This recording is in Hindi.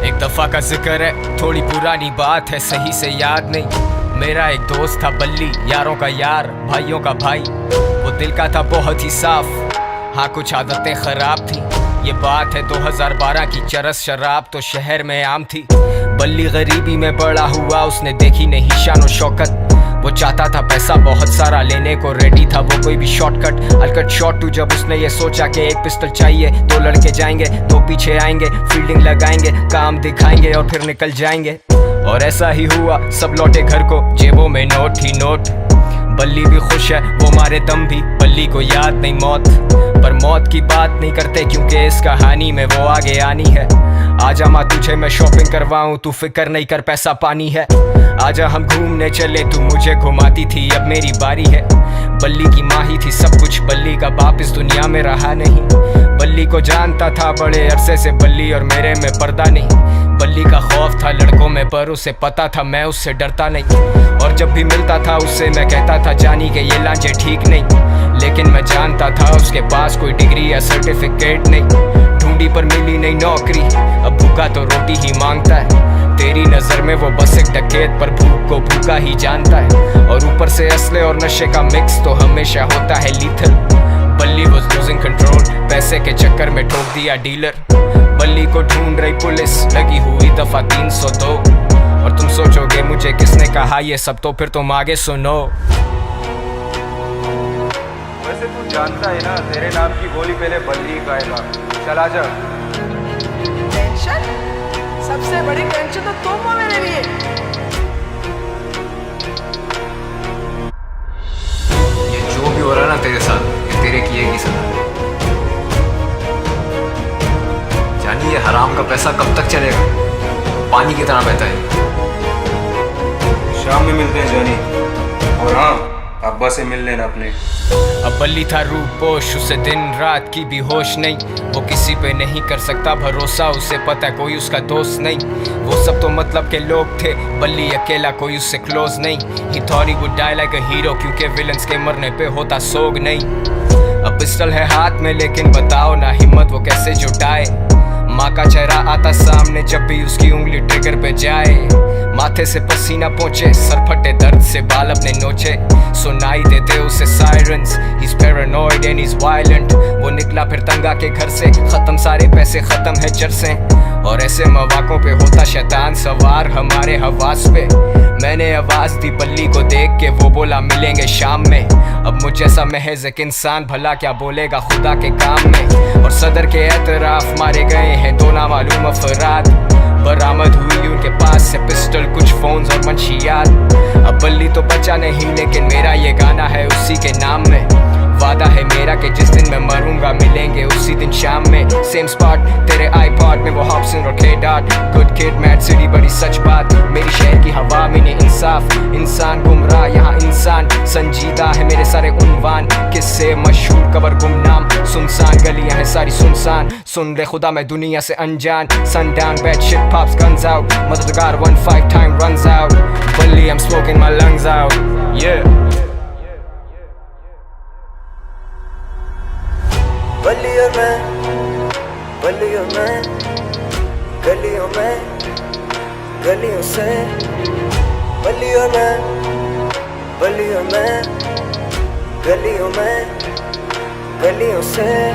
एक दफा का जिक्र है, थोड़ी पुरानी बात है, सही से याद नहीं। मेरा एक दोस्त था बल्ली, यारों का यार, भाइयों का भाई। वो दिल का था बहुत ही साफ, हाँ कुछ आदतें खराब थी। ये बात है 2012 की, चरस शराब तो शहर में आम थी। बल्ली गरीबी में बड़ा हुआ, उसने देखी नहीं शान और शौकत। वो चाहता था पैसा बहुत सारा, लेने को रेडी था वो कोई भी शॉर्टकट। अलकट शॉट टू जब उसने ये सोचा कि एक पिस्टल चाहिए, दो लड़के जाएंगे, दो पीछे आएंगे, फील्डिंग लगाएंगे, काम दिखाएंगे और फिर निकल जाएंगे। और ऐसा ही हुआ, सब लौटे घर को, जेबों में नोट ही नोट। बल्ली भी खुश है, वो मारे दम भी, बल्ली को याद नहीं मौत। पर मौत की बात नहीं करते क्योंकि इस कहानी में वो आगे आनी है। आजा माँ तुझे मैं शॉपिंग करवाऊं, तू फिक्र नहीं कर पैसा पानी है। आजा हम घूमने चले, तू मुझे घुमाती थी, अब मेरी बारी है। बल्ली की माँ ही थी सब कुछ, बल्ली का बाप इस दुनिया में रहा नहीं। बल्ली को जानता था बड़े अरसे से, बल्ली और मेरे में पर्दा नहीं। बल्ली का खौफ था लड़कों में, पर उसे पता था मैं उससे डरता नहीं। और जब भी मिलता था उससे मैं कहता था जानी के ये लांजे ठीक नहीं। लेकिन मैं जानता था उसके पास कोई डिग्री या सर्टिफिकेट नहीं। ढूंढी पर मिली नहीं नौकरी, अब भूखा तो रोटी ही मांगता है। तेरी नजर में वो बस एक डकैत, पर भूख को भूखा ही जानता है। और ऊपर से असले और नशे का मिक्स तो हमेशा होता है लीथल। बल्ली वाज लूजिंग कंट्रोल, पैसे के चक्कर में ठोक दिया डीलर। बल्ली को ढूंढ रही पुलिस, लगी हुई दफा 302। और तुम सोचोगे मुझे किसने कहा ये सब, तो फिर तुम आगे सुनो। वैसे तू जानता है ना, तेरे नाम की गोली पहले बल्ली खाएगा। चला जा। टेंशन? सबसे बड़ी टेंशन तो तुम हो मेरे लिए। ये जो भी हो रहा है ना तेरे साथ, ये तेरे किए की सजा। जानी ये हराम का पैसा कब तक चलेगा, पानी की तरह बहता है। शाम में मिलते हैं जानी, और हाँ अब्बा से मिल लेना अपने। अब बल्ली था रूपोश, उसे दिन रात की भी होश नहीं। वो किसी पे नहीं कर सकता भरोसा, उसे पता है कोई उसका दोस्त नहीं। वो सब तो मतलब के लोग थे, बल्ली अकेला कोई उससे क्लोज नहीं। He thought he would die like a hero, क्योंकि विलन्स के मरने पे होता सोग नहीं। अब पिस्टल है हाथ में, लेकिन बताओ ना हिम्मत वो कैसे जुटाए। माँ का चेहरा आता सामने जब भी उसकी उंगली ट्रिगर पे जाए। माथे से पसीना पहुंचे, सर फटे दर्द से बाल अपने नोचे। सुनाई देते उसे sirens, he's paranoid and he's violent। वो निकला फिर तंगा के घर से, खत्म सारे पैसे, खत्म है चरसे। और ऐसे मौक़ों पे होता शैतान सवार हमारे हवास पे। मैंने आवाज दी बल्ली को देख के, वो बोला मिलेंगे शाम में। अब मुझ जैसा महज एक इंसान भला क्या बोलेगा खुदा के काम में। और सदर के एतराफ मारे गए हैं दो नामालूम अफराद। बरामद हुई उनके पास से पिस्टल, कुछ फोन्स और मंशियात। अब बल्ली तो बचा नहीं, लेकिन मेरा ये गाना है उसी के नाम में। वादा है मेरा कि जिस दिन मैं मरूंगा मिलेंगे उसी दिन शाम में। सेम स्पॉट तेरे आईपॉड में, वो हॉब्सन और के-डॉट। गुड किड मैड सिटी, बड़ी सच बात। मेरी शहर की हवा में नहीं इंसाफ, इंसान गुमराह यहाँ इंसान संजीदा है। मेरे सारे उन्वान किससे मशहूर, कबर गुमनाम, सुनसान गलियां हैं सारी सुनसान। सुन ले खुदा मैं दुनिया से अनजान, sundown bad shit pops guns out, मददगार 1-5 time runs out। बल्ली I'm smoking my lungs out, yeah। बल्ली और मैं, बल्ली और मैं, गलियों में, गलियों से। बल्ली और मैं, बल्ली और मैं, गलियों में, गलियों से।